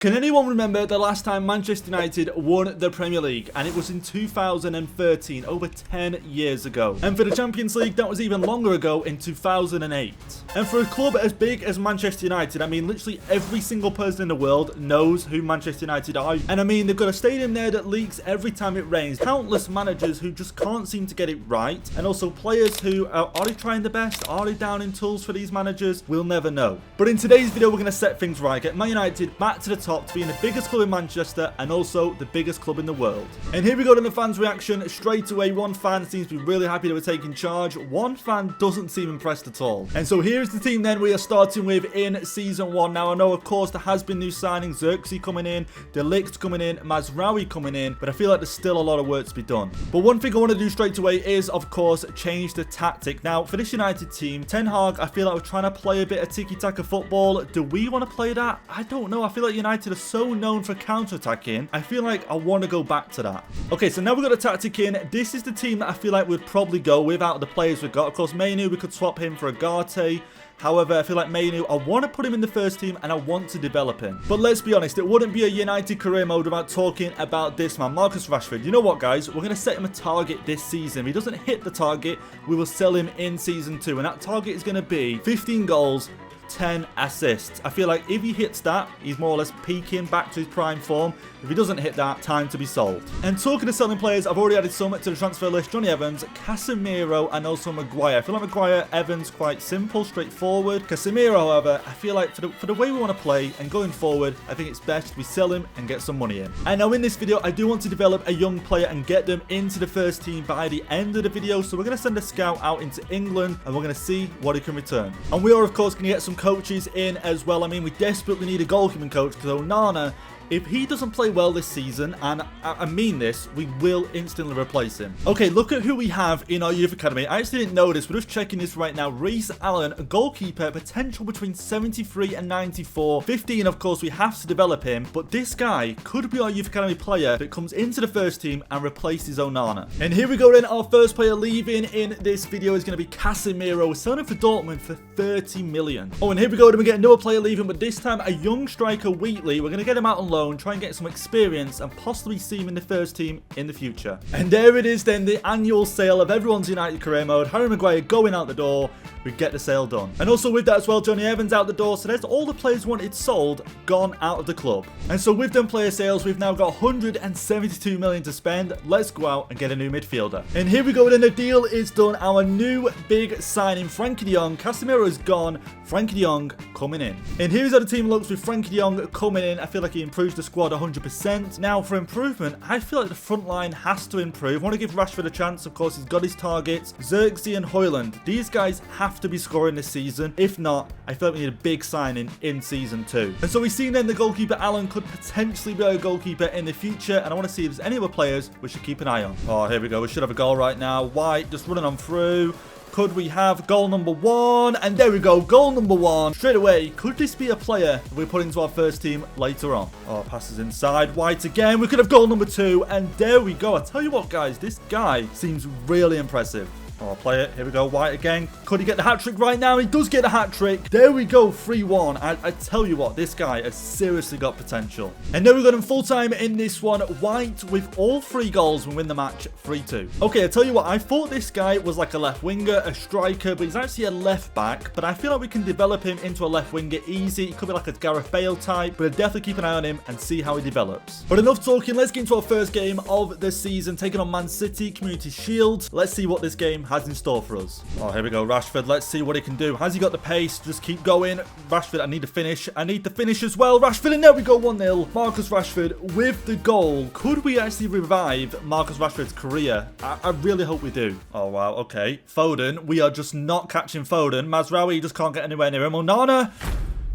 Can anyone remember the last time Manchester United won the Premier League? And it was in 2013, over 10 years ago. And for the Champions League, that was even longer ago in 2008. And for a club as big as Manchester United, I mean, literally every single person in the world knows who Manchester United are. And I mean, they've got a stadium there that leaks every time it rains. Countless managers who just can't seem to get it right. And also players who are they trying the best? Are they down in tools for these managers? We'll never know. But in today's video, we're going to set things right. Get Man United back to the top to being the biggest club in Manchester and also the biggest club in the world. And here we go to the fans' reaction straight away. One fan seems to be really happy that we're taking charge. One fan doesn't seem impressed at all. And so here's the team then we are starting with in season 1. Now I know of course there has been new signings, Xerxes coming in, De Ligt coming in, Mazraoui coming in, but I feel like there's still a lot of work to be done. But one thing I want to do straight away is of course change the tactic. Now for this United team, Ten Hag, I feel like we're trying to play a bit of tiki-taka football. Do we want to play that? I don't know. I feel like United are so known for counter-attacking. I feel like I want to go back to that. Okay, so now we've got a tactic in. This is the team that I feel like we'd probably go with out of the players we've got. Of course, Mainu, we could swap him for Agate. However, I feel like Mainu, I want to put him in the first team and I want to develop him. But let's be honest, it wouldn't be a United career mode without talking about this man, Marcus Rashford. You know what, guys? We're going to set him a target this season. If he doesn't hit the target, we will sell him in season 2. And that target is going to be 15 goals, 10 assists. I feel like if he hits that, he's more or less peaking back to his prime form. If he doesn't hit that, time to be sold. And talking of selling players, I've already added some to the transfer list. Johnny Evans, Casemiro, and also Maguire. I feel like Maguire, Evans, quite simple, straightforward. Casemiro, however, I feel like for the way we want to play and going forward, I think it's best we sell him and get some money in. And now in this video, I do want to develop a young player and get them into the first team by the end of the video. So we're going to send a scout out into England and we're going to see what he can return. And we are, of course, going to get some coaches in as well. I mean, we desperately need a goalkeeping coach because Onana, if he doesn't play well this season, and I mean this, we will instantly replace him. Okay, look at who we have in our youth academy. I actually didn't know this. We're just checking this right now. Reece Allen, a goalkeeper, potential between 73 and 94. 15, of course, we have to develop him. But this guy could be our youth academy player that comes into the first team and replaces Onana. And here we go then. Our first player leaving in this video is going to be Casemiro. We're selling him for Dortmund for 30 million. Oh, and here we go. Then we get another player leaving, but this time a young striker, Wheatley. We're going to get him out on loan, try and get some experience and possibly see him in the first team in the future. And there it is then, the annual sale of everyone's United career mode. Harry Maguire going out the door. We get the sale done. And also with that as well, Johnny Evans out the door. So there's all the players wanted sold, gone out of the club. And so with them player sales, we've now got 172 million to spend. Let's go out and get a new midfielder. And here we go then, the deal is done. Our new big signing, Frankie de Jong. Casemiro is gone. Frankie de Jong coming in. And here's how the team looks with Frankie de Jong coming in. I feel like he improves the squad 100%. Now for improvement, I feel like the front line has to improve. I want to give Rashford a chance. Of course, he's got his targets. Xerxes and Haalands, these guys have to be scoring this season. If not, I feel like we need a big signing in season 2. And so we've seen then the goalkeeper Allen could potentially be a goalkeeper in the future. And I want to see if there's any other players we should keep an eye on. Oh, here we go. We should have a goal right now. White just running on through. Could we have goal number 1? And there we go, goal number 1. Straight away, could this be a player we put into our first team later on? Oh, passes inside. White again. We could have goal number 2. And there we go. I tell you what, guys, this guy seems really impressive. Oh, play it. Here we go. White again. Could he get the hat-trick right now? He does get the hat-trick. There we go. 3-1. I tell you what, this guy has seriously got potential. And now we've got him full-time in this one. White with all 3 goals and win the match 3-2. Okay, I tell you what, I thought this guy was like a left winger, a striker, but he's actually a left back. But I feel like we can develop him into a left winger easy. He could be like a Gareth Bale type, but I'll definitely keep an eye on him and see how he develops. But enough talking. Let's get into our first game of the season, taking on Man City, Community Shield. Let's see what this game has in store for us. Oh, here we go. Rashford. Let's see what he can do. Has he got the pace? Just keep going. Rashford, I need to finish. I need the finish as well. Rashford, and there we go. 1-0. Marcus Rashford with the goal. Could we actually revive Marcus Rashford's career? I really hope we do. Oh, wow. Okay. Foden. We are just not catching Foden. Mazraoui just can't get anywhere near him. Onana.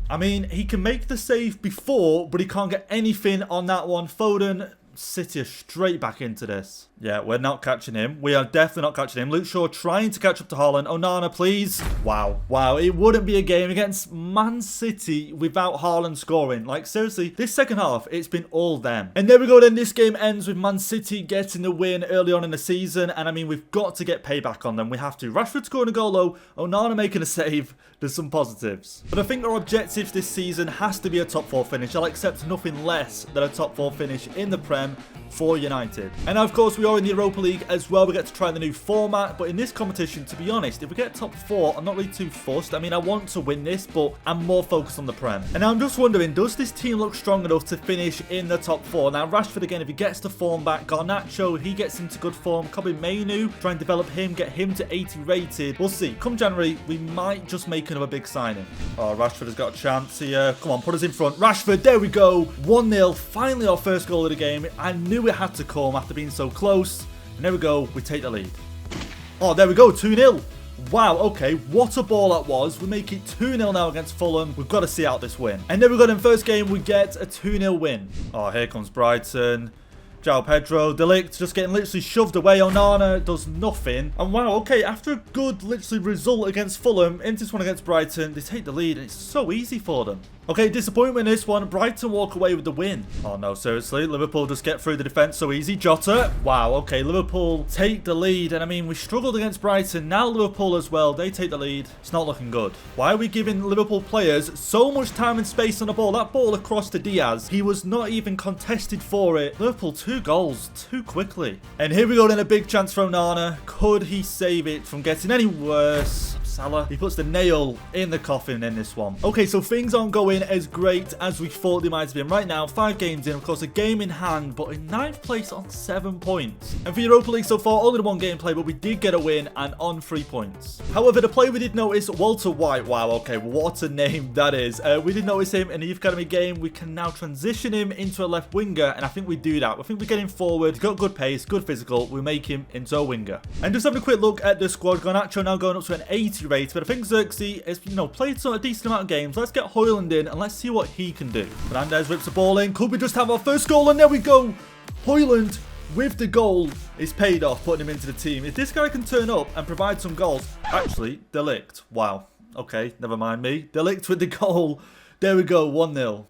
I mean, he can make the save before, but he can't get anything on that one. Foden. City are straight back into this. Yeah, we're not catching him. We are definitely not catching him. Luke Shaw trying to catch up to Haaland. Onana, please. Wow. Wow. It wouldn't be a game against Man City without Haaland scoring. Like, seriously, this second half, it's been all them. And there we go then. This game ends with Man City getting the win early on in the season. And I mean, we've got to get payback on them. We have to. Rashford scoring a goal, though. Onana making a save. There's some positives. But I think our objective this season has to be a top 4 finish. I'll accept nothing less than a top 4 finish in the Prem for United. And of course, we are in the Europa League as well. We get to try the new format. But in this competition, to be honest, if we get top 4, I'm not really too fussed. I mean, I want to win this, but I'm more focused on the Prem. And I'm just wondering, does this team look strong enough to finish in the top 4? Now, Rashford, again, if he gets the form back, Garnacho, he gets into good form. Kobe Mainu, try and develop him, get him to 80 rated. We'll see. Come January, we might just make another big signing. Oh, Rashford has got a chance here. Come on, put us in front. Rashford, there we go. 1-0. Finally, our first goal of the game. I knew it had to come after being so close. And there we go. We take the lead. Oh, there we go. 2-0. Wow, okay, what a ball that was. We make it 2-0 now against Fulham. We've got to see out this win. And there we go. In first game, we get a 2-0 win. Oh, here comes Brighton. João Pedro, De Ligt just getting literally shoved away. Onana does nothing. And wow, okay, after a good literally result against Fulham, into this one against Brighton, they take the lead and it's so easy for them. Okay, disappointment in this one. Brighton walk away with the win. Oh no, seriously. Liverpool just get through the defence so easy. Jota. Wow, okay. Liverpool take the lead. And I mean, we struggled against Brighton. Now Liverpool as well. They take the lead. It's not looking good. Why are we giving Liverpool players so much time and space on the ball? That ball across to Diaz. He was not even contested for it. Liverpool 2 goals too quickly. And here we go then. A big chance from Onana. Could he save it from getting any worse? Salah, he puts the nail in the coffin in this one. Okay, so things aren't going as great as we thought they might have been. Right now, 5 games in, of course, a game in hand, but in 9th place on 7 points. And for Europa League so far, only the 1 game play, but we did get a win and on 3 points. However, the player we did notice, Walter White. Wow, okay, what a name that is. We did notice him in the Youth Academy game. We can now transition him into a left winger, and I think we do that. I think we get him forward. He's got good pace, good physical. We make him into a winger. And just having a quick look at the squad, Garnacho now going up to an 80 rate, but I think Xerxes has, played a decent amount of games. Let's get Haaland in and let's see what he can do. Fernandes whips the ball in. Could we just have our first goal? And there we go. Haaland with the goal is paid off, putting him into the team. If this guy can turn up and provide some goals. Actually, De Ligt. Wow. Okay, never mind me. De Ligt with the goal. There we go. 1-0.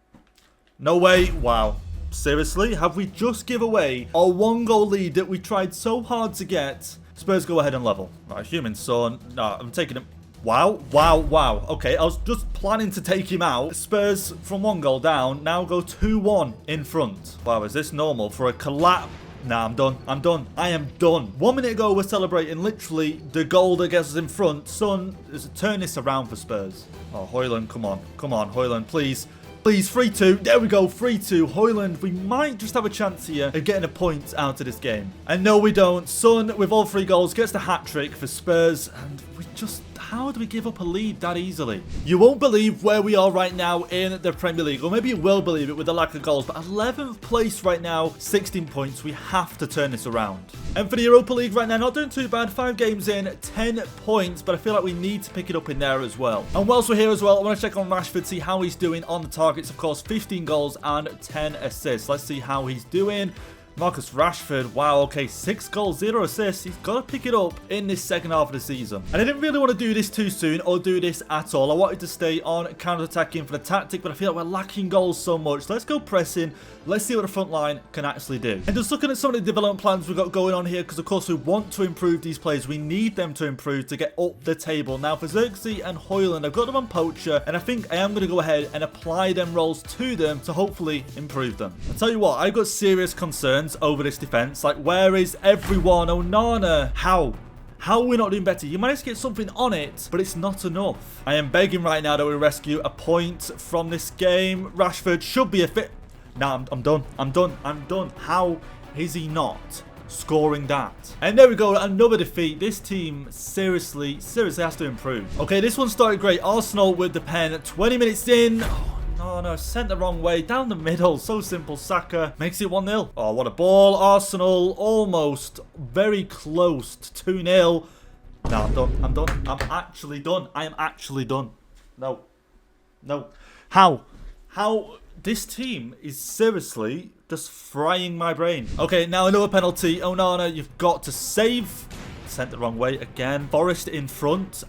No way. Wow. Seriously? Have we just give away our 1-goal lead that we tried so hard to get? Spurs go ahead and level. Right, human son. No, I'm taking him. Wow, wow, wow. Okay, I was just planning to take him out. Spurs from 1 goal down now go 2-1 in front. Wow, is this normal for a collapse? Nah, I'm done. I'm done. I am done. 1 minute ago, we're celebrating literally the goal that gets us in front. Son, turn this around for Spurs. Oh, Haaland, come on. Come on, Haaland, please. Please, 3-2. There we go, 3-2. Haaland, we might just have a chance here of getting a point out of this game. And no, we don't. Son, with all 3 goals, gets the hat-trick for Spurs. And we just... How do we give up a lead that easily? You won't believe where we are right now in the Premier League. Or maybe you will believe it with the lack of goals. But 11th place right now, 16 points. We have to turn this around. And for the Europa League right now, not doing too bad. 5 games in, 10 points. But I feel like we need to pick it up in there as well. And whilst we're here as well, I want to check on Rashford, see how he's doing on the targets. Of course, 15 goals and 10 assists. Let's see how he's doing. Marcus Rashford, wow, okay, 6 goals, 0 assists. He's got to pick it up in this second half of the season. And I didn't really want to do this too soon or do this at all. I wanted to stay on counter-attacking for the tactic, but I feel like we're lacking goals so much. Let's go pressing. Let's see what the front line can actually do. And just looking at some of the development plans we've got going on here, because of course we want to improve these players. We need them to improve to get up the table. Now for Xerxes and Haaland, I've got them on poacher, and I think I am going to go ahead and apply them roles to them to hopefully improve them. I'll tell you what, I've got serious concerns over this defense. Like, where is everyone? Onana, how are we not doing better? You managed to get something on it, but it's not enough. I am begging right now that we rescue a point from this game. Rashford should be a fit. Nah, I'm done. I'm done. I'm done. How is he not scoring that? And there we go, another defeat. This team seriously has to improve. Okay, this one started great. Arsenal with the pen. 20 minutes in. Oh no, sent the wrong way. Down the middle. So simple. Saka makes it 1-0. Oh, what a ball. Arsenal almost very close to 2-0. No, I'm done. I'm done. I'm actually done. I am actually done. No. No. How This team is seriously just frying my brain. Okay, now another penalty. Onana, you've got to save. Sent the wrong way again. Forest in front.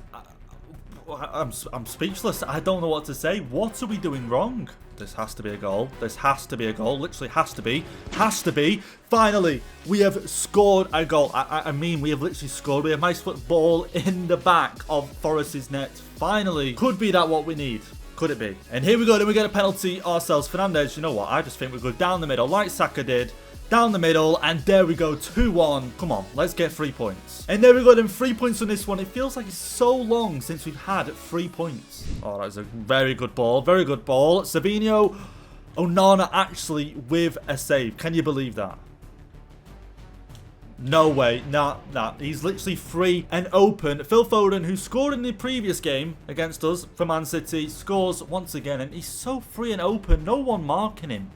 I'm speechless. I don't know what to say. What are we doing wrong? This has to be a goal. This has to be a goal. Literally has to be. Has to be. Finally, we have scored a goal. I mean, we have literally scored. We have managed to put the ball in the back of Forest's net. Finally. Could be that what we need. Could it be? And here we go. Then we get a penalty ourselves. Fernandes, you know what? I just think we go down the middle like Saka did. Down the middle, and there we go, 2-1. Come on, let's get 3 points. And there we go, then 3 points on this one. It feels like it's so long since we've had 3 points. Oh, that's a very good ball, very good ball. Savinho, Onana actually with a save. Can you believe that? No way, nah. He's literally free and open. Phil Foden, who scored in the previous game against us for Man City, scores once again, and he's so free and open. No one marking him.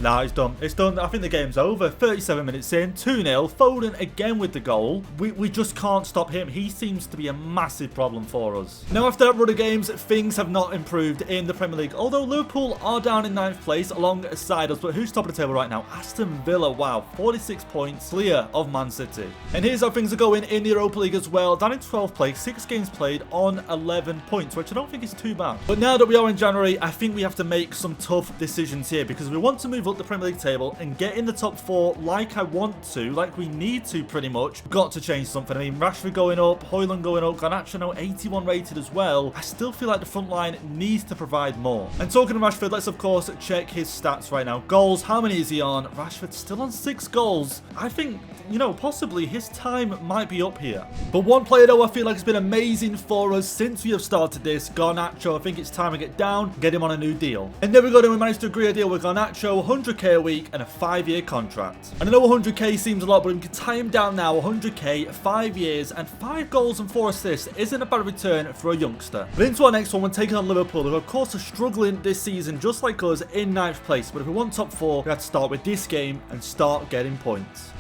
Nah, it's done. It's done. I think the game's over. 37 minutes in. 2-0. Foden again with the goal. We just can't stop him. He seems to be a massive problem for us. Now, after that run of games, things have not improved in the Premier League. Although Liverpool are down in 9th place alongside us. But who's top of the table right now? Aston Villa. Wow. 46 points. Clear of Man City. And here's how things are going in the Europa League as well. Down in 12th place. 6 games played on 11 points. Which I don't think is too bad. But now that we are in January, I think we have to make some tough decisions here. Because we want to move up the Premier League table and get in the top 4 like I want to, like we need to pretty much. Got to change something. I mean, Rashford going up, Haaland going up, Garnacho now 81 rated as well. I still feel like the front line needs to provide more. And talking of Rashford, let's of course check his stats right now. Goals, how many is he on? Rashford still on 6 goals. I think, you know, possibly his time might be up here. But one player though I feel like has been amazing for us since we have started this, Garnacho. I think it's time to get down, get him on a new deal. And there we go, then we managed to agree a deal with Garnacho, 100k a week and a 5-year contract. And I know 100k seems a lot, but we can tie him down now. 100k, 5 years, and 5 goals and 4 assists isn't a bad return for a youngster. But into our next one, we're taking on Liverpool, who of course are struggling this season, just like us, in 9th place. But if we want top 4, we have to start with this game and start getting points.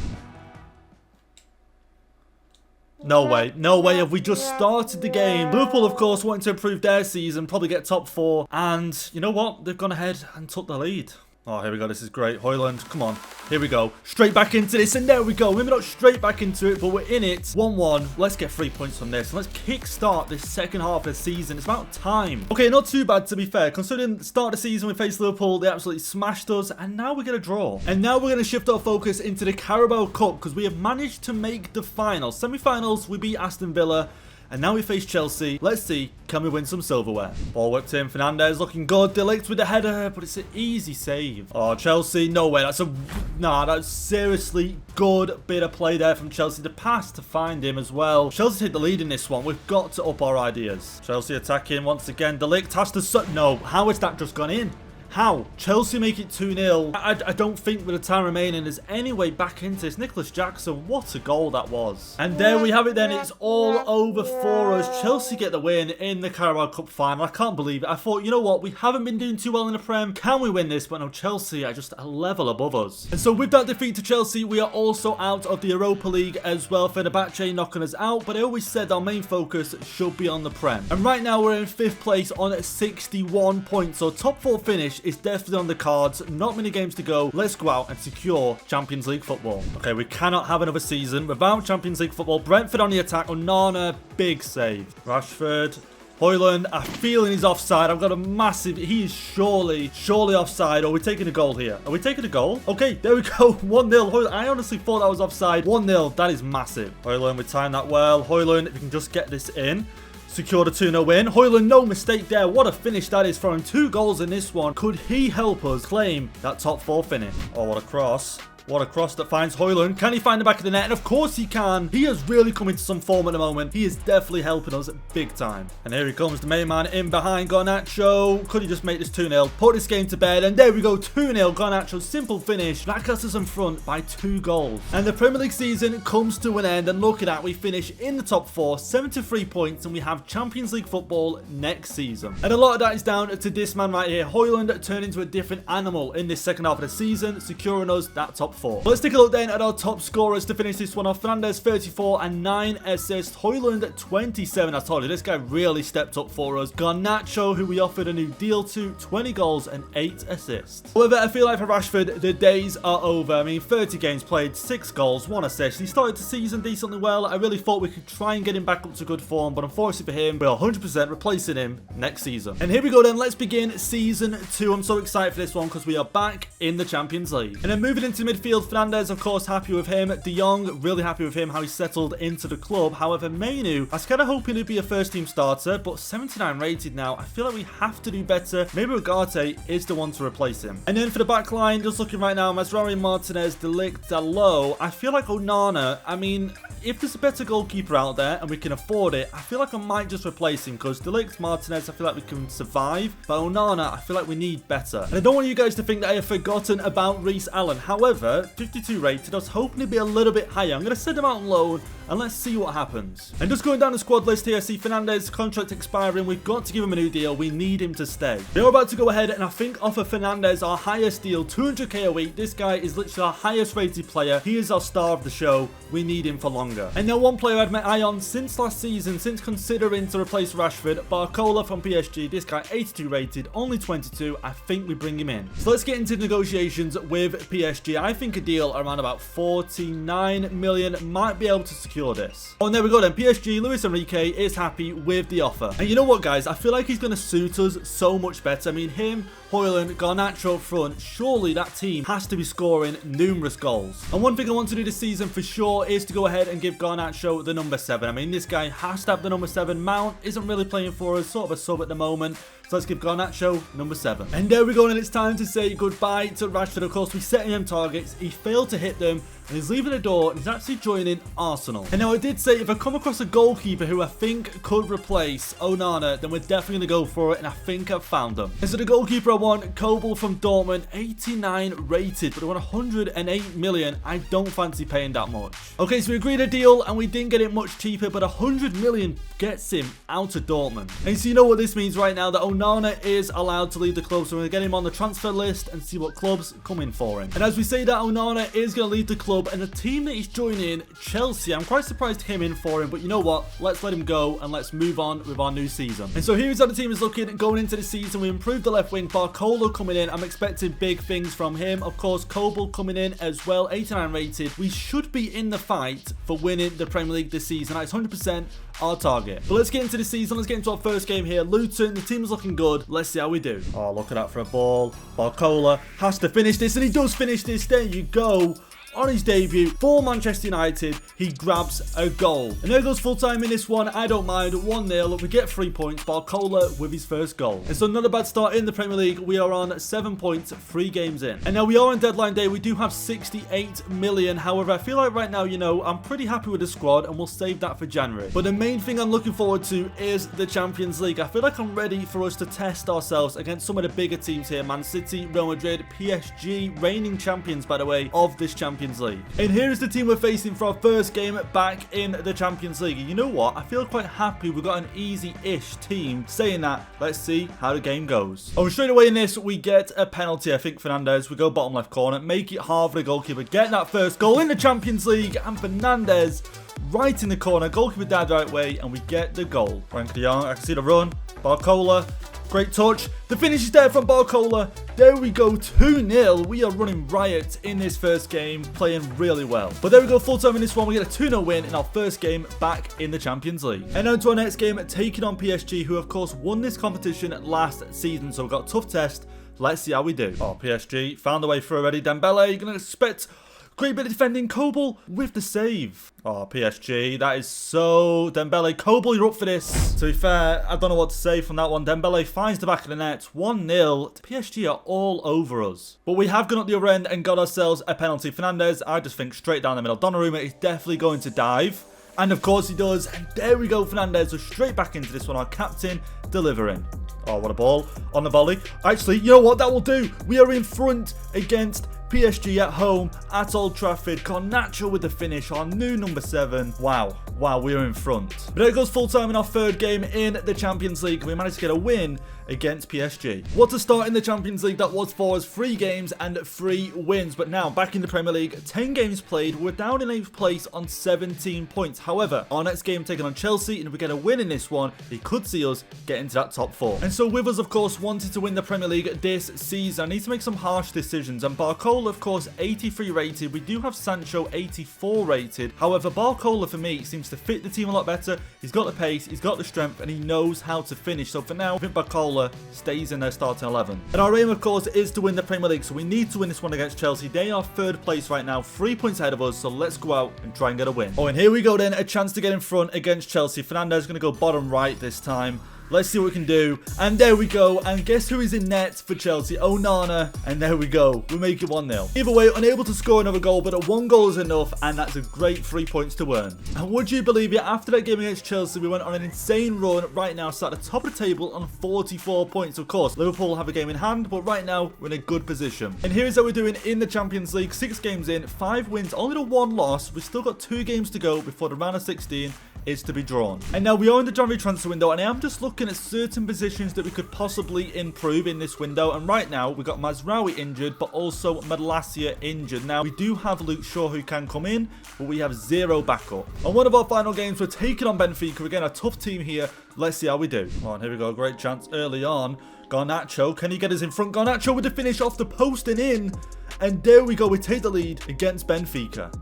No way. No way have we just started the game. Liverpool, of course, wanting to improve their season, probably get top 4. And you know what? They've gone ahead and took the lead. Oh, here we go. This is great. Haaland, come on. Here we go. Straight back into this, and there we go. Maybe not straight back into it, but we're in it. 1-1. Let's get 3 points from this, and let's kickstart this second half of the season. It's about time. Okay, not too bad, to be fair. Considering the start of the season, we faced Liverpool. They absolutely smashed us, and now we're going to draw. And now we're going to shift our focus into the Carabao Cup, because we have managed to make the finals. Semi-finals, we beat Aston Villa. And now we face Chelsea. Let's see, can we win some silverware? Ball whipped in. Fernandes looking good. De Ligt with the header, but it's an easy save. Oh, Chelsea, no way. That's seriously good bit of play there from Chelsea. The pass to find him as well. Chelsea take the lead in this one. We've got to up our ideas. Chelsea attacking once again. De Ligt has to... No, how has that just gone in? How? Chelsea make it 2-0. I don't think with the time remaining there's any way back into this. Nicholas Jackson, what a goal that was. And there we have it then. It's all over for us. Chelsea get the win in the Carabao Cup final. I can't believe it. I thought, you know what? We haven't been doing too well in the Prem. Can we win this? But no, Chelsea are just a level above us. And so with that defeat to Chelsea, we are also out of the Europa League as well. Fenerbahce knocking us out. But I always said our main focus should be on the Prem. And right now we're in 5th place on 61 points. So top 4 finish is definitely on the cards. Not many games to go. Let's go out and secure Champions League football. Okay, we cannot have another season without Champions League football. Brentford on the attack. Onana, big save. Rashford. Haaland, I'm feeling he's offside. I've got a massive... He is surely offside. Are we taking a goal here? Are we taking a goal? Okay, there we go. 1-0. I honestly thought that was offside. 1-0. That is massive. Haaland, we timed that well. Haaland, if you can just get this in. Secured a 2-0 win. Haaland, no mistake there. What a finish that is for him. 2 goals in this one. Could he help us claim that top 4 finish? Oh, what a cross. What a cross that finds Haaland. Can he find the back of the net? And of course he can. He has really come into some form at the moment. He is definitely helping us big time. And here he comes, the main man in behind Garnacho. Could he just make this 2-0? Put this game to bed. And there we go, 2-0. Garnacho, simple finish. That gets us in front by 2 goals. And the Premier League season comes to an end. And look at that. We finish in the top 4, 73 points. And we have Champions League football next season. And a lot of that is down to this man right here. Haaland turned into a different animal in this second half of the season, securing us that top top 4. Let's take a look then at our top scorers to finish this one off. Fernandes 34 and 9 assists. Højlund 27. I told you, this guy really stepped up for us. Garnacho, who we offered a new deal to, 20 goals and 8 assists. However, I feel like for Rashford, the days are over. I mean, 30 games played, 6 goals, 1 assist. He started the season decently well. I really thought we could try and get him back up to good form, but unfortunately for him, we're 100% replacing him next season. And here we go then. Let's begin season 2. I'm so excited for this one because we are back in the Champions League. And then moving into midfield, Fernandes, of course, happy with him. De Jong, really happy with him, how he settled into the club. However, Mainu, I was kind of hoping he'd be a first-team starter, but 79 rated now. I feel like we have to do better. Maybe Ugarte is the one to replace him. And then for the back line, just looking right now, Masraoui, Martinez, De Ligt, Dalot. I feel like Onana, I mean, if there's a better goalkeeper out there and we can afford it, I feel like I might just replace him because De Ligt, Martinez, I feel like we can survive. But Onana, I feel like we need better. And I don't want you guys to think that I have forgotten about Reece Allen. However, 52 rated, I was hoping to be a little bit higher. I'm going to send him out on loan and let's see what happens. And just going down the squad list here, I see Fernandes, contract expiring. We've got to give him a new deal. We need him to stay. They're about to go ahead and I think offer Fernandes our highest deal, 200k a week. This guy is literally our highest rated player. He is our star of the show. We need him for longer. And now one player I'd met eye on since last season, since considering to replace Rashford, Barcola from PSG. This guy 82 rated, only 22. I think we bring him in. So let's get into negotiations with PSG. I think a deal around about 49 million might be able to secure this. Oh, and there we go then. PSG, Luis Enrique is happy with the offer. And you know what, guys? I feel like he's going to suit us so much better. I mean, him, Højlund, Garnacho up front, surely that team has to be scoring numerous goals. And one thing I want to do this season for sure is to go ahead and give Garnacho the number 7. I mean, this guy has to have the number 7. Mount isn't really playing for us, sort of a sub at the moment. So let's give Garnacho number 7. And there we go, and it's time to say goodbye to Rashford. Of course, we set him targets. He failed to hit them. And he's leaving the door and he's actually joining Arsenal. And now I did say if I come across a goalkeeper who I think could replace Onana, then we're definitely going to go for it. And I think I've found them. And so the goalkeeper I want, Kobel from Dortmund, 89 rated, but I want 108 million. I don't fancy paying that much. Okay, so we agreed a deal and we didn't get it much cheaper, but 100 million gets him out of Dortmund. And so you know what this means right now, that Onana is allowed to leave the club. So we're going to get him on the transfer list and see what clubs come in for him. And as we say that, Onana is going to leave the club. And the team that he's joining, Chelsea, I'm quite surprised he came in for him, but you know what, let's let him go and let's move on with our new season. And so here's how the team is looking going into the season. We improved the left wing, Barcola coming in. I'm expecting big things from him. Of course, Kobel coming in as well, 89 rated. We should be in the fight for winning the Premier League this season. That's 100% our target. But let's get into the season. Let's get into our first game here. Luton, the team's looking good. Let's see how we do. Oh, look at that for a ball. Barcola has to finish this, and he does finish this. There you go. On his debut for Manchester United, he grabs a goal. And there goes full time in this one. I don't mind. 1-0. We get 3 points. Barcola with his first goal. And so not a bad start in the Premier League. We are on 7 points, 3 games in. And now we are on deadline day. We do have 68 million. However, I feel like right now, you know, I'm pretty happy with the squad and we'll save that for January. But the main thing I'm looking forward to is the Champions League. I feel like I'm ready for us to test ourselves against some of the bigger teams here. Man City, Real Madrid, PSG, reigning champions, by the way, of this Champions League. And here is the team we're facing for our first game back in the Champions League. And you know what? I feel quite happy we've got an easy-ish team. Saying that, let's see how the game goes. Oh, straight away in this, we get a penalty. I think Fernandes, we go bottom left corner, make it hard for the goalkeeper, get that first goal in the Champions League, and Fernandes right in the corner, goalkeeper died the right way, and we get the goal. Frank de Jong, I can see the run, Barcola, great touch. The finish is there from Barcola. There we go, 2-0. We are running riot in this first game, playing really well. But there we go, full time in this one. We get a 2-0 win in our first game back in the Champions League. And now to our next game, taking on PSG, who of course won this competition last season. So we've got a tough test. Let's see how we do. Oh, PSG found a way through already. Dembele, you're going to expect great bit of defending. Kobel with the save. Oh, PSG, that is so... Dembele, Kobel, you're up for this. To be fair, I don't know what to say from that one. Dembele finds the back of the net. 1-0. PSG are all over us. But we have gone up the other end and got ourselves a penalty. Fernandes, I just think straight down the middle. Donnarumma is definitely going to dive. And of course he does. And there we go, Fernandes. So straight back into this one. Our captain delivering. Oh, what a ball on the volley. Actually, you know what? That will do. We are in front against PSG at home at Old Trafford. Garnacho with the finish, our new number 7. Wow, we are in front. But there it goes, full time in our 3rd game in the Champions League. We managed to get a win against PSG. What a start in the Champions League that was for us. 3 games and 3 wins. But now back in the Premier League, 10 games played. We're down in 8th place on 17 points. However, our next game taking on Chelsea, and if we get a win in this one, it could see us get into that top 4. And so with us, of course, wanting to win the Premier League this season, I need to make some harsh decisions. And Barcola, of course, 83 rated. We do have Sancho 84 rated. However, Barcola for me seems to fit the team a lot better. He's got the pace, he's got the strength, and he knows how to finish. So for now, I think Barcola stays in their starting 11. And our aim, of course, is to win the Premier League. So we need to win this one against Chelsea. They are 3rd place right now, 3 points ahead of us. So let's go out and try and get a win. Oh, and here we go then. A chance to get in front against Chelsea. Fernandes is going to go bottom right this time. Let's see what we can do. And there we go. And guess who is in net for Chelsea? Onana. And there we go. We make it 1-0. Either way, unable to score another goal, but a 1 goal is enough. And that's a great 3 points to earn. And would you believe it? After that game against Chelsea, we went on an insane run. Right now, sat at the top of the table on 44 points. Of course, Liverpool have a game in hand, but right now, we're in a good position. And here's how we're doing in the Champions League. 6 games in, 5 wins, only the 1 loss. We've still got 2 games to go before the round of 16 is to be drawn. And now we are in the January transfer window, and I am just looking at certain positions that we could possibly improve in this window. And right now we've got Mazraoui injured, but also Malacia injured. Now we do have Luke Shaw who can come in, but we have 0 backup. On one of our final games, we're taking on Benfica. Again, a tough team here. Let's see how we do. Come on, here we go. Great chance early on. Garnacho, can he get us in front? Garnacho with the finish off the post and in. And there we go. We take the lead against Benfica.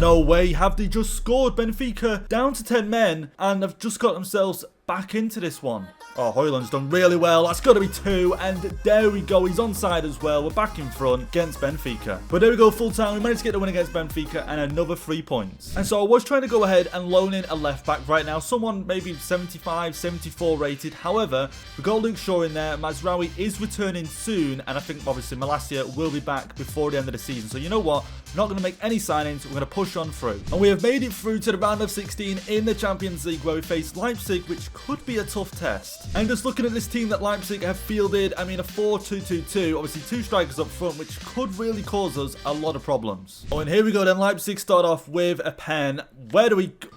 No way, have they just scored? Benfica down to 10 men and have just got themselves back into this one. Oh, Haaland's done really well. That's got to be 2. And there we go. He's onside as well. We're back in front against Benfica. But there we go, full time. We managed to get the win against Benfica and another 3 points. And so I was trying to go ahead and loan in a left back right now. Someone maybe 75, 74 rated. However, we've got Luke Shaw in there. Mazraoui is returning soon. And I think obviously Malacia will be back before the end of the season. So you know what? We're not going to make any signings. We're going to push on through. And we have made it through to the round of 16 in the Champions League, where we face Leipzig, which could be a tough test. And just looking at this team that Leipzig have fielded, I mean, a 4-2-2-2, obviously 2 strikers up front, which could really cause us a lot of problems. Oh, and here we go then. Leipzig start off with a pen. Where do we go?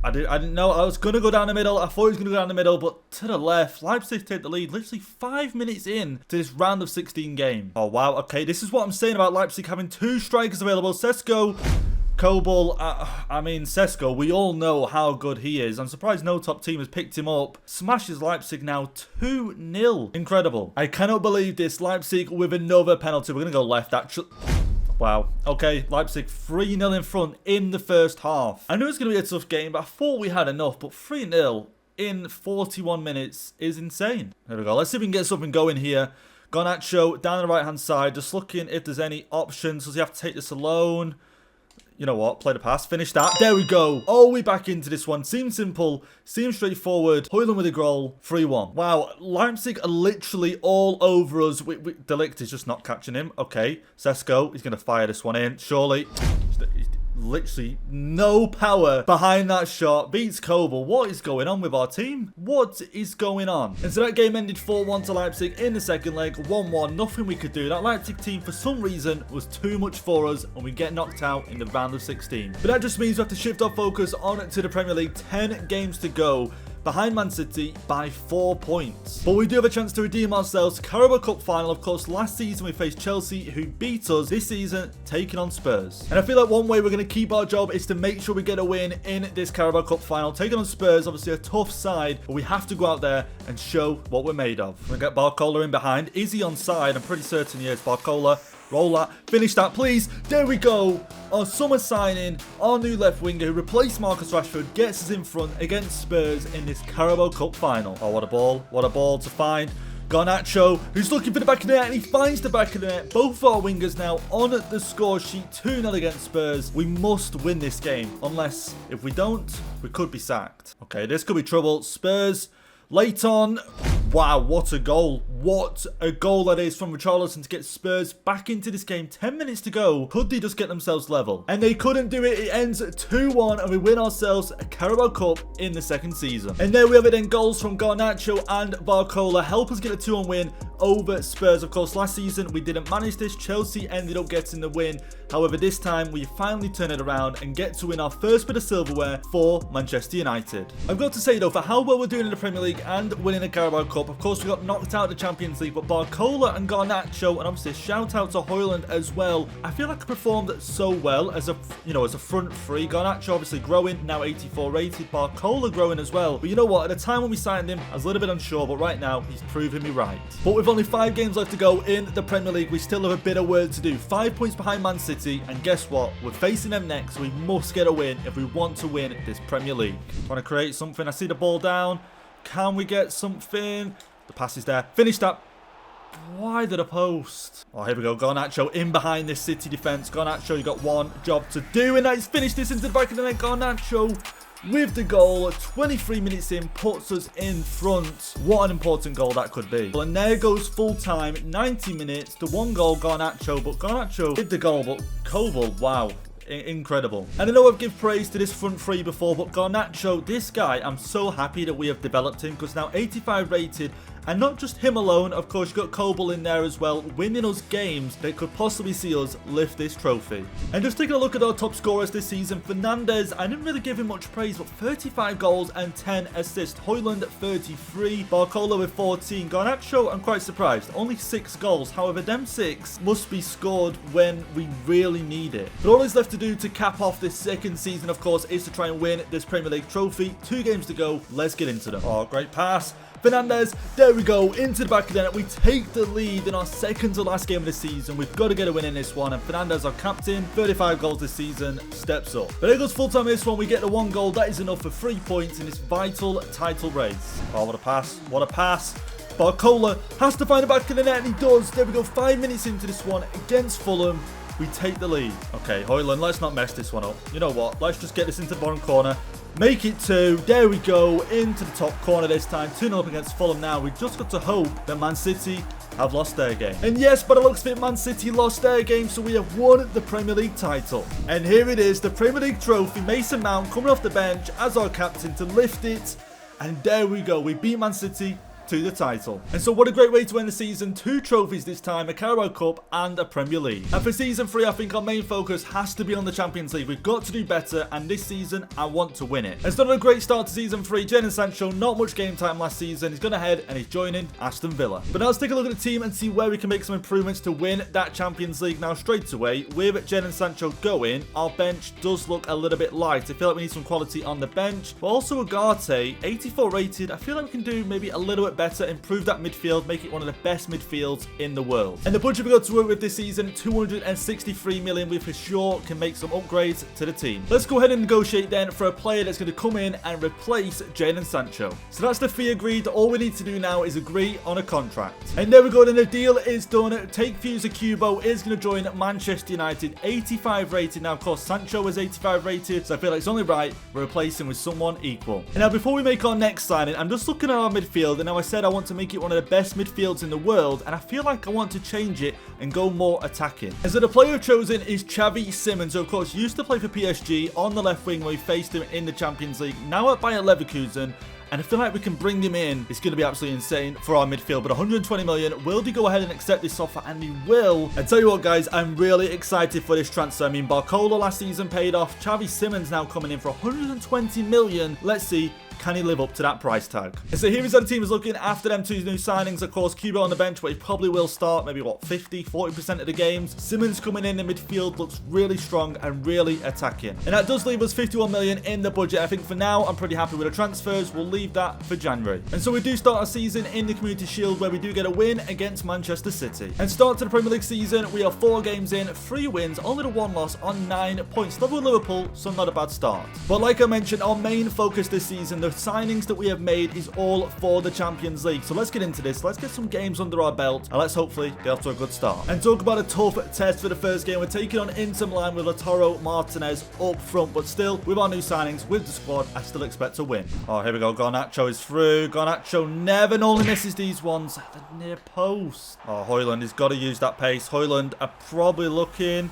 I didn't know. I was going to go down the middle. I thought he was going to go down the middle, but to the left. Leipzig take the lead literally 5 minutes in to this round of 16 game. Oh, wow. Okay, this is what I'm saying about Leipzig having 2 strikers available. Sesko, Kobel, I mean, Sesko, we all know how good he is. I'm surprised no top team has picked him up. Smashes Leipzig now 2-0. Incredible. I cannot believe this. Leipzig with another penalty. We're going to go left, actually. Wow. Okay, Leipzig 3-0 in front in the first half. I knew it was going to be a tough game, but I thought we had enough. But 3-0 in 41 minutes is insane. There we go. Let's see if we can get something going here. Garnacho down the right-hand side. Just looking if there's any options. Does he have to take this alone? You know what? Play the pass. Finish that. There we go. Oh, we back into this one. Seems simple. Seems straightforward. Haaland with a goal. 3-1. Wow. Leipzig are literally all over us. De Ligt is just not catching him. Okay. Sesko. He's going to fire this one in. Surely. Literally no power behind that shot. Beats Kobel. What is going on with our team? What is going on? And so that game ended 4-1 to Leipzig in the second leg. 1-1. Nothing we could do. That Leipzig team, for some reason, was too much for us, and we get knocked out in the round of 16. But that just means we have to shift our focus on to the Premier League. 10 games to go. Behind Man City by 4 points. But we do have a chance to redeem ourselves. Carabao Cup final. Of course, last season we faced Chelsea, who beat us. This season, taking on Spurs. And I feel like one way we're going to keep our job is to make sure we get a win in this Carabao Cup final. Taking on Spurs, obviously a tough side, but we have to go out there and show what we're made of. We're going to get Barcola in behind. Is he onside? I'm pretty certain he is. Barcola. Roll that. Finish that, please. There we go. Our summer signing, our new left winger who replaced Marcus Rashford, gets us in front against Spurs in this Carabao Cup final. Oh, what a ball. What a ball to find. Garnacho, who's looking for the back of the net, and he finds the back of the net. Both our wingers now on the score sheet. 2-0 against Spurs. We must win this game. Unless, if we don't, we could be sacked. Okay, this could be trouble. Spurs, late on. Wow, what a goal. What a goal that is from Haalands to get Spurs back into this game. 10 minutes to go. Could they just get themselves level? And they couldn't do it. It ends 2-1 and we win ourselves a Carabao Cup in the second season. And there we have it then. Goals from Garnacho and Barcola help us get a 2-1 win over Spurs. Of course, last season we didn't manage this. Chelsea ended up getting the win. However, this time we finally turn it around and get to win our first bit of silverware for Manchester United. I've got to say though, for how well we're doing in the Premier League and winning the Carabao Cup, of course we got knocked out of the Champions League, but Barcola and Garnacho, and obviously a shout out to Haalands as well. I feel like I performed so well as a front three. Garnacho obviously growing, now 84 rated. Barcola growing as well. But you know what? At the time when we signed him, I was a little bit unsure, but right now he's proven me right. But with only 5 games left to go in the Premier League, we still have a bit of work to do. 5 points behind Man City, and guess what? We're facing them next. We must get a win if we want to win this Premier League. Want to create something? I see the ball down. Can we get something? The pass is there. Finish that. Wide of the post. Oh, here we go. Garnacho in behind this City defence. Garnacho, you got one job to do, and that's finished this into the back of the net. Garnacho with the goal, 23 minutes in, puts us in front. What an important goal that could be. And there goes full time, 90 minutes, the 1 goal Garnacho, but Garnacho did the goal, but Koval, wow. Incredible. And I know I've given praise to this front three before, but Garnacho, this guy, I'm so happy that we have developed him, because now 85 rated, and not just him alone, of course, you've got Koval in there as well, winning us games that could possibly see us lift this trophy. And just taking a look at our top scorers this season, Fernandes, I didn't really give him much praise, but 35 goals and 10 assists. Haalands 33, Barcola with 14. Garnacho, I'm quite surprised, only 6 goals. However, them 6 must be scored when we really need it. But all that's left to do to cap off this second season, of course, is to try and win this Premier League trophy. 2 games to go. Let's get into them. Oh, great pass. Fernandes, there we go, into the back of the net. We take the lead in our second to last game of the season. We've got to get a win in this one, and Fernandes, our captain, 35 goals this season, steps up. But there goes full time in this one. We get the 1 goal. That is enough for 3 points in this vital title race. Oh, what a pass. What a pass. Barcola has to find the back of the net, and he does. There we go, 5 minutes into this one against Fulham. We take the lead. Okay, Haalands, let's not mess this one up. You know what? Let's just get this into the bottom corner. Make it 2. There we go. Into the top corner this time. 2-0 up against Fulham now. We've just got to hope that Man City have lost their game. And yes, by the looks of it, Man City lost their game, so we have won the Premier League title. And here it is, the Premier League trophy. Mason Mount coming off the bench as our captain to lift it. And there we go. We beat Man City to the title. And so what a great way to end the season. 2 trophies this time, a Carabao Cup and a Premier League. And for season 3, I think our main focus has to be on the Champions League. We've got to do better, and this season I want to win it. It's not a great start to season 3. Jadon Sancho, not much game time last season. He's gone ahead and he's joining Aston Villa. But now let's take a look at the team and see where we can make some improvements to win that Champions League. Now straight away, with Jadon Sancho going, our bench does look a little bit light. I feel like we need some quality on the bench. But also Ugarte, 84 rated. I feel like we can do maybe a little bit better, improve that midfield, make it one of the best midfields in the world. And the budget we got to work with this season, 263 million. We for sure can make some upgrades to the team. Let's go ahead and negotiate then for a player that's going to come in and replace Jadon Sancho. So that's the fee agreed. All we need to do now is agree on a contract. And there we go, then the deal is done. Take Fuser Cubo is going to join Manchester United, 85 rated. Now of course Sancho is 85 rated, so I feel like it's only right we're replacing with someone equal. And now before we make our next signing, I'm just looking at our midfield, and now I said I want to make it one of the best midfields in the world, and I feel like I want to change it and go more attacking. And so the player I've chosen is Xavi Simons, who of course used to play for PSG on the left wing when we faced him in the Champions League, now at Bayer Leverkusen. And I feel like we can bring him in. It's going to be absolutely insane for our midfield. But 120 million. Will he go ahead and accept this offer? And he will. I tell you what, guys, I'm really excited for this transfer. I mean, Barcola last season paid off. Xavi Simons now coming in for 120 million. Let's see. Can he live up to that price tag? And so here is how the team is looking after them 2 new signings. Of course, Cubo on the bench, but he probably will start maybe, what, 50, 40% of the games. Simons coming in the midfield looks really strong and really attacking. And that does leave us 51 million in the budget. I think for now, I'm pretty happy with the transfers. We'll leave that for January. And so we do start our season in the Community Shield, where we do get a win against Manchester City. And start to the Premier League season, we are 4 games in, 3 wins, only the 1 loss on 9 points. Level with Liverpool, so not a bad start. But like I mentioned, our main focus this season, the signings that we have made is all for the Champions League. So let's get into this. Let's get some games under our belt, and let's hopefully get off to a good start. And talk about a tough test for the first game. We're taking on Inter Milan with Lautaro Martinez up front, but still, with our new signings, with the squad, I still expect to win. Oh, here we go. Garnacho is through. Garnacho never normally misses these ones at the near post. Oh, Haaland has got to use that pace. Haaland are probably looking.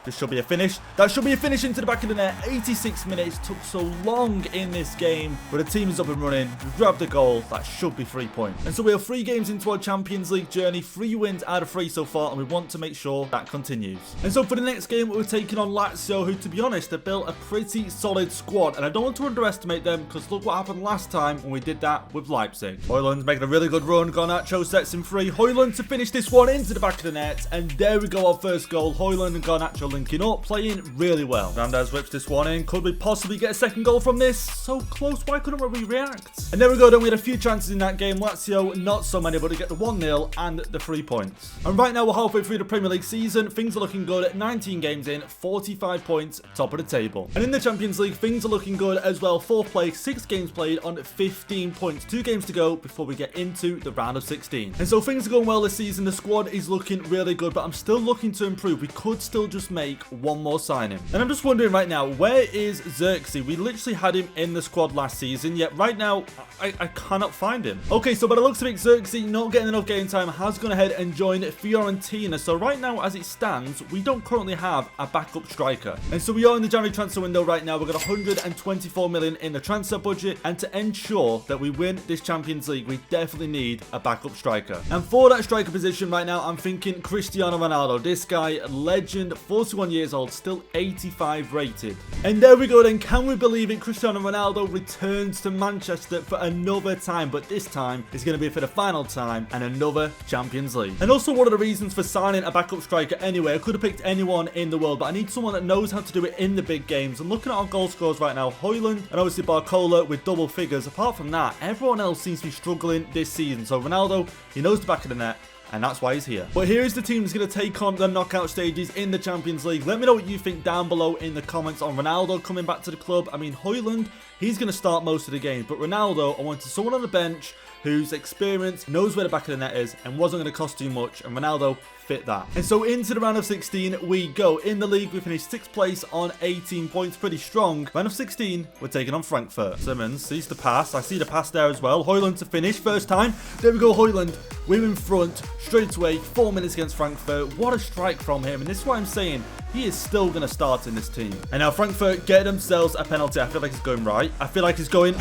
This should be a finish. That should be a finish into the back of the net. 86 minutes. Took so long in this game. But the team is up and running. We've grabbed a goal. That should be 3 points. And so we are 3 games into our Champions League journey. 3 wins out of 3 so far. And we want to make sure that continues. And so for the next game, we're taking on Lazio, who, to be honest, have built a pretty solid squad. And I don't want to underestimate them, because look what happened last time when we did that with Leipzig. Haaland's making a really good run. Garnacho sets him free. Haaland to finish this one into the back of the net. And there we go, our first goal. Haaland and Garnacho linking up, playing really well. Hernandez whips this one in. Could we possibly get a second goal from this? So close. Why couldn't we react? And there we go. Then we had a few chances in that game. Lazio, not so many, but we get the 1-0 and the 3 points. And right now we're halfway through the Premier League season. Things are looking good. 19 games in, 45 points, top of the table. And in the Champions League, things are looking good as well. 4th place, 6 games played on 15 points. 2 games to go before we get into the round of 16. And so things are going well this season. The squad is looking really good, but I'm still looking to improve. We could still just make one more signing. And I'm just wondering right now, where is Xerxes? We literally had him in the squad last season, yet right now I cannot find him. Okay, so by the looks of it, Xerxes not getting enough game time has gone ahead and joined Fiorentina. So right now, as it stands, we don't currently have a backup striker. And so we are in the January transfer window right now. We've got 124 million in the transfer budget, and to ensure that we win this Champions League, we definitely need a backup striker. And for that striker position right now, I'm thinking Cristiano Ronaldo. This guy, legend, 41 years old, still 85 rated. And there we go then. Can we believe it? Cristiano Ronaldo returns to Manchester for another time, but this time it's going to be for the final time and another Champions League. And also one of the reasons for signing a backup striker anyway, I could have picked anyone in the world, but I need someone that knows how to do it in the big games. And looking at our goal scorers right now, Haaland and obviously Barcola with double figures. Apart from that, everyone else seems to be struggling this season. So Ronaldo, he knows the back of the net, and that's why he's here. But here is the team that's going to take on the knockout stages in the Champions League. Let me know what you think down below in the comments on Ronaldo coming back to the club. I mean, Haaland, he's going to start most of the games. But Ronaldo, I wanted someone on the bench who's experienced, knows where the back of the net is, and wasn't going to cost too much. And Ronaldo fit that. And so into the round of 16 we go. In the league, we finished 6th place on 18 points. Pretty strong. Round of 16, we're taking on Frankfurt. Simmons sees the pass. I see the pass there as well. Haaland to finish. First time. There we go, Haaland. We're in front straight away. 4 minutes against Frankfurt. What a strike from him. And this is what I'm saying. He is still going to start in this team. And now Frankfurt get themselves a penalty. I feel like it's going right. I feel like it's going...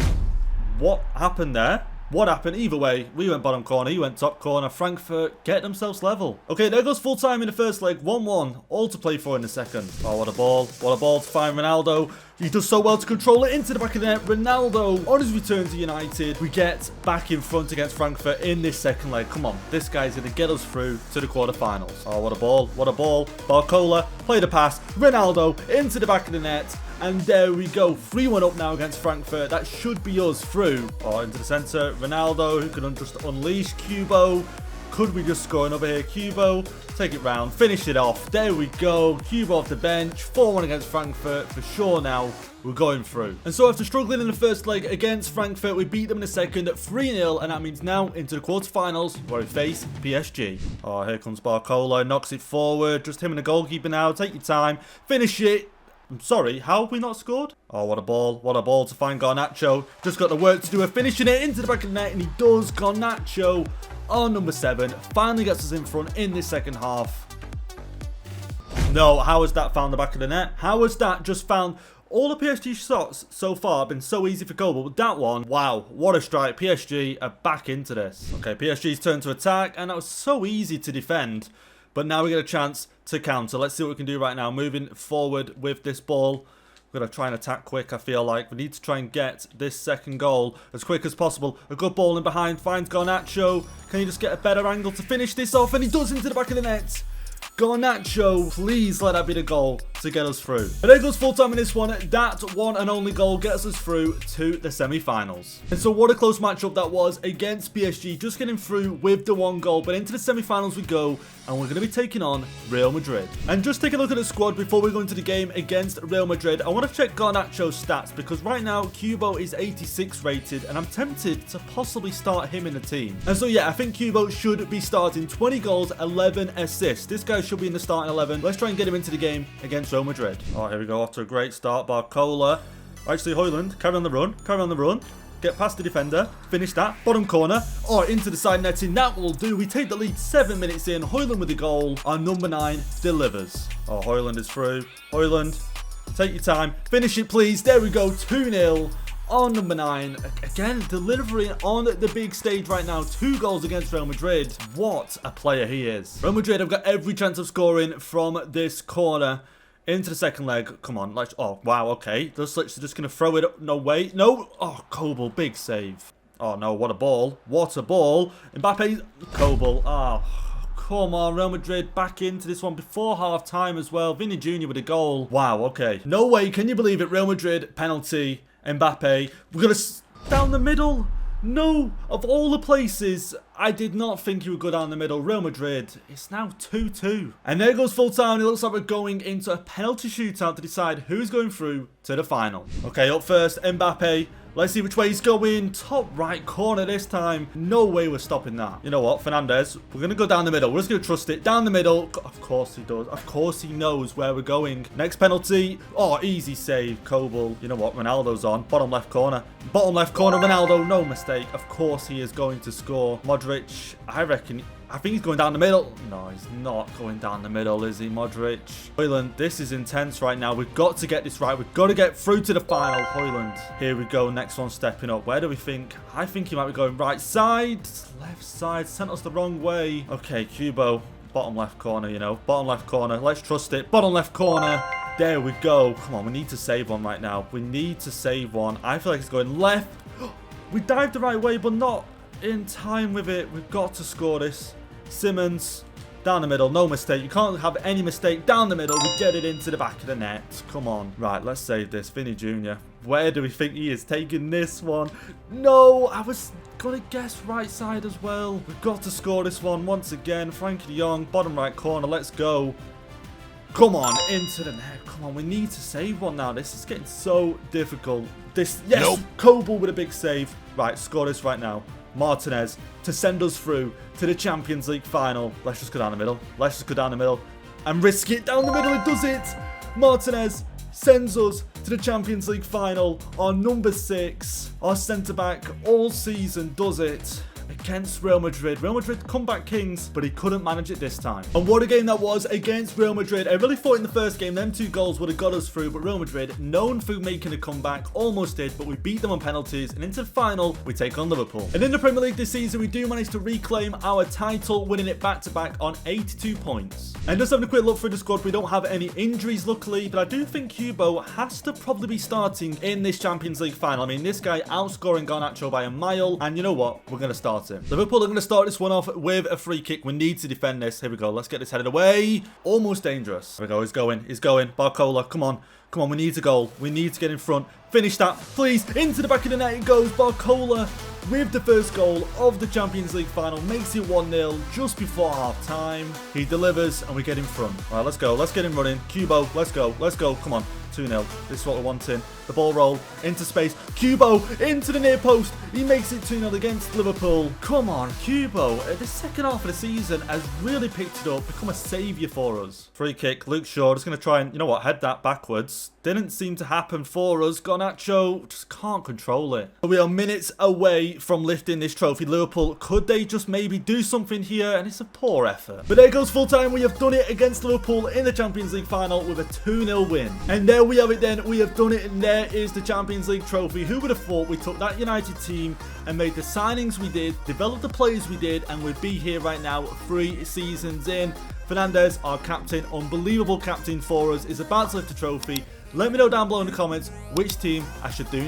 What happened there? What happened? Either way, we went bottom corner, he went top corner. Frankfurt get themselves level. Okay, there goes full time in the first leg. 1-1. All to play for in the second. Oh, what a ball. What a ball to find Ronaldo. He does so well to control it into the back of the net. Ronaldo, on his return to United, we get back in front against Frankfurt in this second leg. Come on, this guy's going to get us through to the quarterfinals. Oh, what a ball. What a ball. Barcola, play the pass. Ronaldo into the back of the net. And there we go. 3-1 up now against Frankfurt. That should be us through. Oh, into the centre. Ronaldo, who can just unleash Kubo. Could we just score another here? Kubo, take it round, finish it off. There we go. Kubo off the bench. 4-1 against Frankfurt for sure now. We're going through. And so after struggling in the first leg against Frankfurt, we beat them in the second at 3-0. And that means now into the quarterfinals where we face PSG. Oh, here comes Barcola. Knocks it forward. Just him and the goalkeeper now. Take your time. Finish it. I'm sorry, how have we not scored? Oh, what a ball. What a ball to find Garnacho. Just got the work to do of finishing it into the back of the net, and he does. Garnacho on number 7. Finally gets us in front in this second half. No, how has that found the back of the net? How has that just found... All the PSG shots so far have been so easy for goal, but with that one, wow, what a strike. PSG are back into this. Okay, PSG's turn to attack, and that was so easy to defend. But now we get a chance to counter. Let's see what we can do right now. Moving forward with this ball. We're going to try and attack quick, I feel like. We need to try and get this second goal as quick as possible. A good ball in behind. Finds Garnacho. Can he just get a better angle to finish this off? And he does into the back of the net. Garnacho, please let that be the goal to get us through. But there goes full time in this one. That one and only goal gets us through to the semi-finals. And so what a close matchup that was against PSG, just getting through with the one goal. But into the semi-finals we go, and we're going to be taking on Real Madrid. And just take a look at the squad before we go into the game against Real Madrid. I want to check Garnacho's stats because right now Kubo is 86 rated, and I'm tempted to possibly start him in the team. And so yeah, I think Kubo should be starting. 20 goals, 11 assists. This guy should be in the starting 11. Let's try and get him into the game against Real Madrid. Oh, here we go. Off to a great start. Barcola. Actually, Haalands. Carry on the run. Carry on the run. Get past the defender. Finish that. Bottom corner. Oh, into the side netting. That will do. We take the lead 7 minutes in. Haaland with the goal. Our number 9 delivers. Oh, Haaland is through. Haaland, take your time. Finish it, please. There we go. 2-0. On number 9. Again, delivering on the big stage right now. 2 goals against Real Madrid. What a player he is. Real Madrid have got every chance of scoring from this corner. Into the second leg. Come on. Let's. Oh, wow. Okay. Just literally just going to throw it up. No way. No. Oh, Kobel. Big save. Oh, no. What a ball. What a ball. Mbappe. Kobel. Oh, come on. Real Madrid back into this one before half time as well. Vinny Jr. with a goal. Wow. Okay. No way. Can you believe it? Real Madrid. Penalty. Mbappe. We're going to. Down the middle. No, of all the places, I did not think he would go down the middle. Real Madrid, it's now 2-2. And there goes full time. It looks like we're going into a penalty shootout to decide who's going through to the final. Okay, up first, Mbappe. Let's see which way he's going. Top right corner this time. No way we're stopping that. You know what, Fernandez, we're going to go down the middle. We're just going to trust it. Down the middle. Of course he does. Of course he knows where we're going. Next penalty. Oh, easy save. Kobel. You know what, Ronaldo's on. Bottom left corner. Bottom left corner, Ronaldo. No mistake. Of course he is going to score. Modric, I think he's going down the middle. No, he's not going down the middle, is he, Modric? Haaland, this is intense right now. We've got to get this right. We've got to get through to the final. Haaland, here we go. Next one stepping up. Where do we think? I think he might be going right side. Left side. Sent us the wrong way. Okay, Kubo. Bottom left corner, you know. Bottom left corner. Let's trust it. Bottom left corner. There we go. Come on, we need to save one right now. We need to save one. I feel like it's going left. We dived the right way, but not in time with it. We've got to score this. Simmons, down the middle, no mistake. You can't have any mistake. Down the middle, we get it into the back of the net. Come on. Right, let's save this. Vinny Jr. Where do we think he is taking this one? No, I was going to guess right side as well. We've got to score this one once again. Frankie de Jong, bottom right corner. Let's go. Come on, into the net. Come on, we need to save one now. This is getting so difficult. This, yes, nope. Kobel with a big save. Right, score this right now. Martinez to send us through to the Champions League final. Let's just go down the middle. Let's just go down the middle and risk it. Down the middle, it does it. Martinez sends us to the Champions League final. Our number 6, our centre-back all season does it. Against Real Madrid. Real Madrid comeback kings, but he couldn't manage it this time. And what a game that was against Real Madrid. I really thought in the first game them 2 goals would have got us through, but Real Madrid, known for making a comeback, almost did, but we beat them on penalties, and into the final, we take on Liverpool. And in the Premier League this season, we do manage to reclaim our title, winning it back-to-back on 82 points. And just having a quick look through the squad, we don't have any injuries, luckily, but I do think Kubo has to probably be starting in this Champions League final. I mean, this guy outscoring Garnacho by a mile, and you know what? We're going to start him. Liverpool are going to start this one off with a free kick. We need to defend this. Here we go. Let's get this headed away. Almost dangerous. Here we go. He's going. He's going. Barcola. Come on. Come on. We need a goal. We need to get in front. Finish that, please. Into the back of the net it goes. Barcola with the first goal of the Champions League final. Makes it 1-0 just before half time. He delivers and we get in front. All right, let's go. Let's get him running. Kubo, let's go. Let's go. Come on. 2-0. This is what we're wanting. The ball roll into space. Kubo into the near post. He makes it 2-0 against Liverpool. Come on, Kubo. The second half of the season has really picked it up, become a saviour for us. Free kick. Luke Shaw just going to try and, you know what, head that backwards. Didn't seem to happen for us. Garnacho just can't control it. We are minutes away from lifting this trophy. Liverpool, could they just maybe do something here? And it's a poor effort. But there goes full time. We have done it against Liverpool in the Champions League final with a 2-0 win. And there we have it then. We have done it, and there is the Champions League trophy. Who would have thought we took that United team and made the signings we did, developed the players we did, and we'd be here right now 3 seasons in. Fernandez, our captain, unbelievable captain for us, is about to lift the trophy. Let me know down below in the comments which team I should do